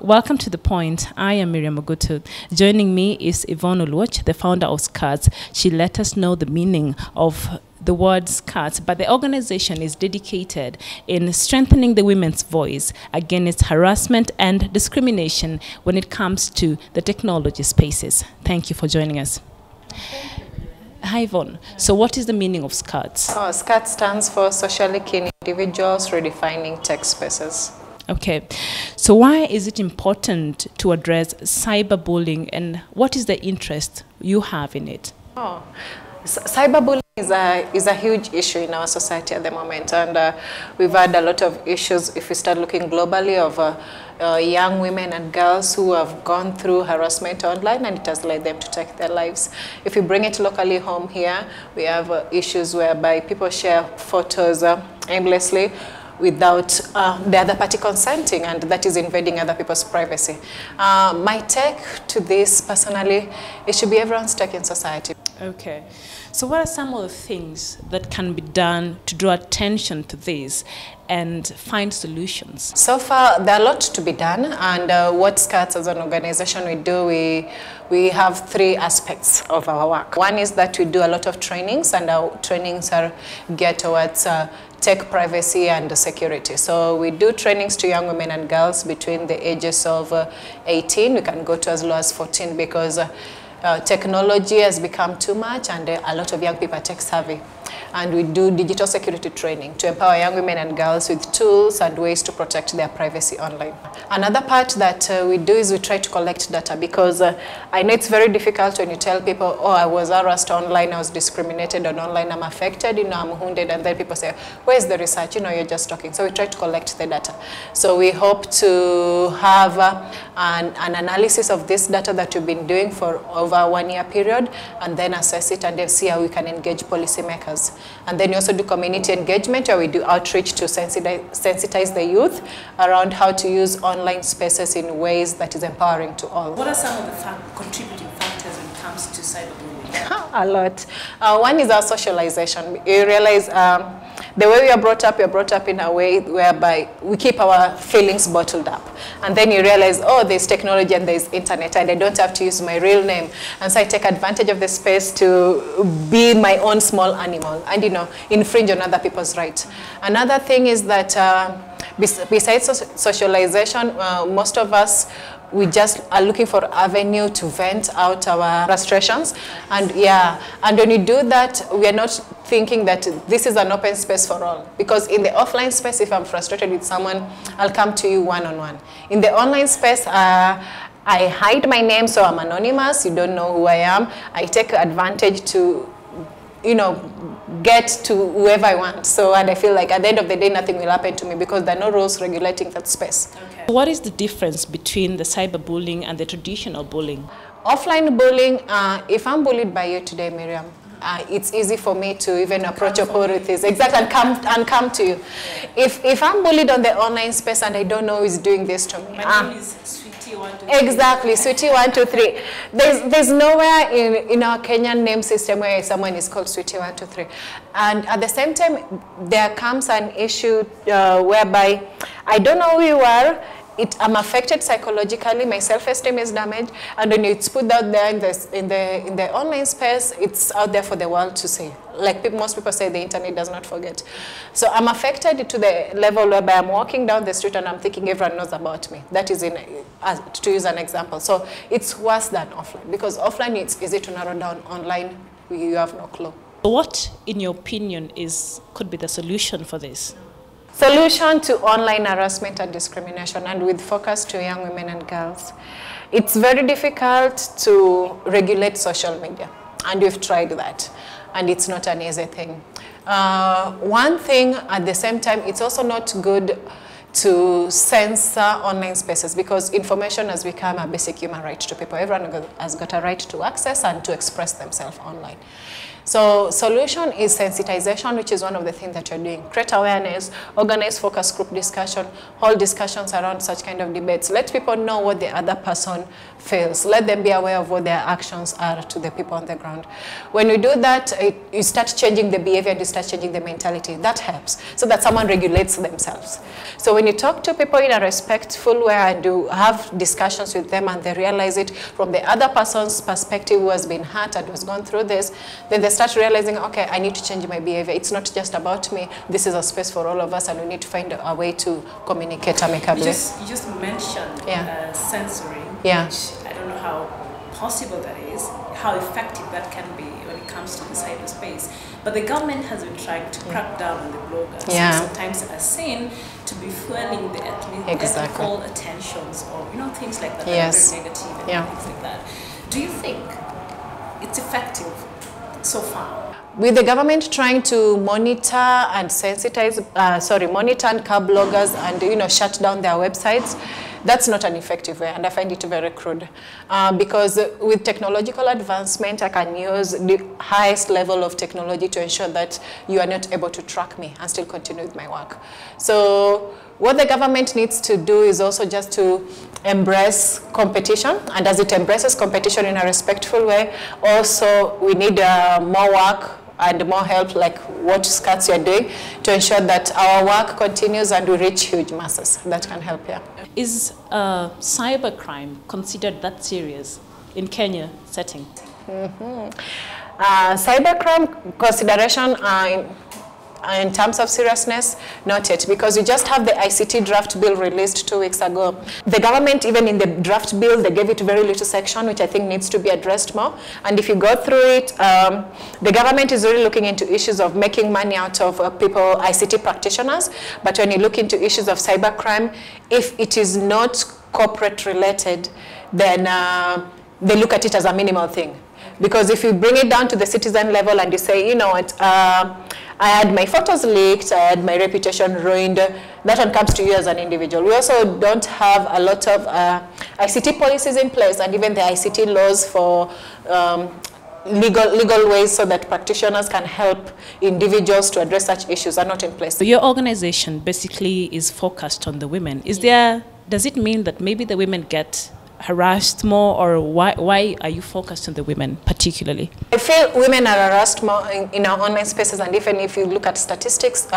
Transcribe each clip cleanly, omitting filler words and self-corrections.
Welcome to The Point. I am Miriam Ogutu. Joining me is Yvonne Oluoch, the founder of SCARS. She let us know the meaning of the word SCARS, but the organization is dedicated in strengthening the women's voice against harassment and discrimination when it comes to the technology spaces. Thank you for joining us. Hi Yvonne. So what is the meaning of SCARS? SCARS stands for Socially Keen Individuals Redefining Tech Spaces. Okay, so why is it important to address cyberbullying, and what is the interest you have in it? Cyberbullying is a huge issue in our society at the moment, and we've had a lot of issues if we start looking globally of young women and girls who have gone through harassment online, and it has led them to take their lives. If we bring it locally home here, we have issues whereby people share photos aimlessly without the other party consenting, and that is invading other people's privacy. My take to this personally, it should be everyone's take in society. Okay, so what are some of the things that can be done to draw attention to this and find solutions? So far, there are a lot to be done, and what SCARS as an organization we do, we have three aspects of our work. One is that we do a lot of trainings, and our trainings are geared towards tech privacy and security. So we do trainings to young women and girls between the ages of 18. We can go to as low as 14 because technology has become too much, and a lot of young people are tech savvy. And we do digital security training to empower young women and girls with tools and ways to protect their privacy online. Another part that we do is we try to collect data, because I know it's very difficult when you tell people, oh, I was harassed online, I was discriminated on online, I'm affected, I'm wounded, and then people say, where's the research? You're just talking. So we try to collect the data. So we hope to have an analysis of this data that we've been doing for over a 1 year period, and then assess it and then see how we can engage policymakers. And then we also do community engagement, where we do outreach to sensitize the youth around how to use online spaces in ways that is empowering to all. What are some of the contributing factors when it comes to cyberbullying? A lot. One is our socialization. You realize the way we are brought up in a way whereby we keep our feelings bottled up. And then you realize, oh, there's technology and there's internet, and I don't have to use my real name. And so I take advantage of the space to be my own small animal and, infringe on other people's rights. Another thing is that besides socialization, most of us, we just are looking for an avenue to vent out our frustrations. And and when you do that, we are not thinking that this is an open space for all. Because in the offline space, if I'm frustrated with someone, I'll come to you one-on-one. In the online space, I hide my name, so I'm anonymous, you don't know who I am. I take advantage to, get to whoever I want. So, and I feel like at the end of the day, nothing will happen to me because there are no rules regulating that space. Okay. What is the difference between the cyberbullying and the traditional bullying? Offline bullying, if I'm bullied by you today, Miriam, it's easy for me to even approach authorities, exactly, and come to you. If I'm bullied on the online space and I don't know who is doing this to me, my name is Sweetie 123. Exactly, Sweetie 123. There's nowhere in our Kenyan name system where someone is called Sweetie 123. And at the same time, there comes an issue whereby I don't know who you are. I'm affected psychologically, my self-esteem is damaged, and when it's put out there in the online space, it's out there for the world to see. Like most people say, the internet does not forget. So I'm affected to the level whereby I'm walking down the street and I'm thinking everyone knows about me. That is to use an example. So it's worse than offline, because offline it's easy to narrow down. Online, you have no clue. What, in your opinion, could be the solution for this? Solution to online harassment and discrimination, and with focus to young women and girls. It's very difficult to regulate social media, and we've tried that, and it's not an easy thing. One thing, at the same time, it's also not good to censor online spaces, because information has become a basic human right to people. Everyone has got a right to access and to express themselves online. So solution is sensitization, which is one of the things that you're doing. Create awareness, organize focus group discussion, hold discussions around such kind of debates. Let people know what the other person feels. Let them be aware of what their actions are to the people on the ground. When you do that, you start changing the behavior and you start changing the mentality. That helps, so that someone regulates themselves. So when you talk to people in a respectful way and you have discussions with them and they realize it from the other person's perspective who has been hurt and who's gone through this, then they start realizing, okay, I need to change my behavior. It's not just about me. This is a space for all of us and we need to find a way to communicate amicably. You just mentioned censoring, which I don't know how possible that is, how effective that can be when it comes to the cyberspace. But the government has been trying to crack down on the bloggers. Yeah. Sometimes are seen to be fueling the ethical attentions or things like that, that are very negative and things like that. Do you think it's effective so far? With the government trying to monitor and sensitize, monitor and curb bloggers and shut down their websites, that's not an effective way, and I find it very crude. Because with technological advancement, I can use the highest level of technology to ensure that you are not able to track me and still continue with my work. So what the government needs to do is also just to embrace competition, and as it embraces competition in a respectful way, also we need more work and more help like what SCATS you're doing to ensure that our work continues and we reach huge masses. That can help, Is cybercrime considered that serious in Kenya setting? Cybercrime consideration in terms of seriousness, not yet, because we just have the ICT draft bill released 2 weeks ago. The government, even in the draft bill, they gave it very little section, which I think needs to be addressed more. And if you go through it, the government is really looking into issues of making money out of people, ICT practitioners. But when you look into issues of cybercrime, if it is not corporate related, then they look at it as a minimal thing. Because if you bring it down to the citizen level and you say, you know what, I had my photos leaked, I had my reputation ruined, that one comes to you as an individual. We also don't have a lot of ICT policies in place, and even the ICT laws for legal ways so that practitioners can help individuals to address such issues are not in place. So your organization basically is focused on the women. Does it mean that maybe the women get harassed more, or why are you focused on the women particularly? I feel women are harassed more in our online spaces, and even if you look at statistics,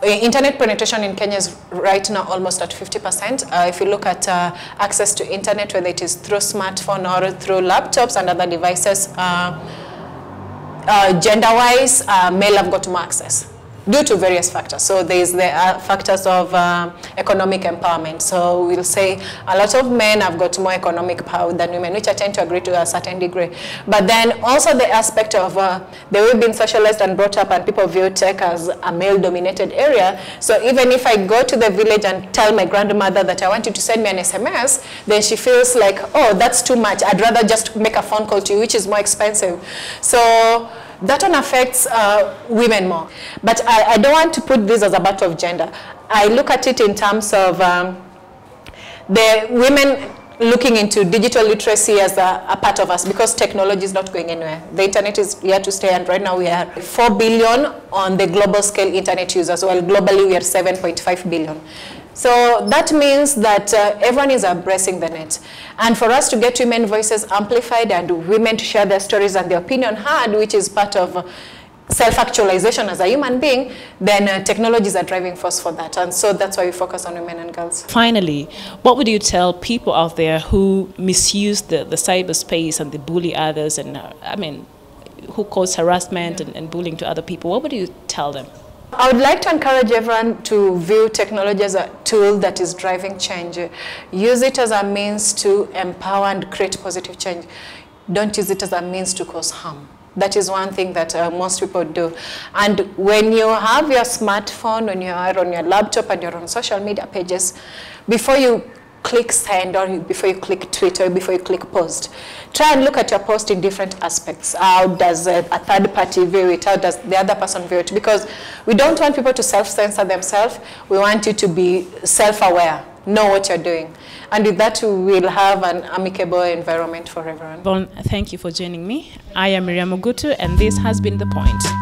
internet penetration in Kenya is right now almost at 50%. If you look at access to internet, whether it is through smartphone or through laptops and other devices, gender-wise, male have got more access due to various factors. So there's the factors of economic empowerment. So we'll say a lot of men have got more economic power than women, which I tend to agree to a certain degree. But then also the aspect of the way being socialized and brought up, and people view tech as a male-dominated area. So even if I go to the village and tell my grandmother that I want you to send me an SMS, then she feels like, oh, that's too much. I'd rather just make a phone call to you, which is more expensive. So that one affects women more. But I don't want to put this as a battle of gender. I look at it in terms of the women looking into digital literacy as a part of us, because technology is not going anywhere. The internet is here to stay, and right now we are 4 billion on the global scale internet users, while globally we are 7.5 billion. So that means that everyone is embracing the net. And for us to get women voices amplified and women to share their stories and their opinion heard, which is part of self-actualization as a human being, then technology is a driving force for that. And so that's why we focus on women and girls. Finally, what would you tell people out there who misuse the cyberspace and they bully others and, who cause harassment and bullying to other people? What would you tell them? I would like to encourage everyone to view technology as a tool that is driving change. Use it as a means to empower and create positive change. Don't use it as a means to cause harm. That is one thing that most people do. And when you have your smartphone, when you are on your laptop and you're on social media pages, before you click send, or before you click tweet, or before you click post, try and look at your post in different aspects. How does a third party view it? How does the other person view it? Because we don't want people to self-censor themselves. We want you to be self-aware. know what you're doing. And with that, we will have an amicable environment for everyone. Thank you for joining me. I am Miriam Ogutu, and this has been The Point.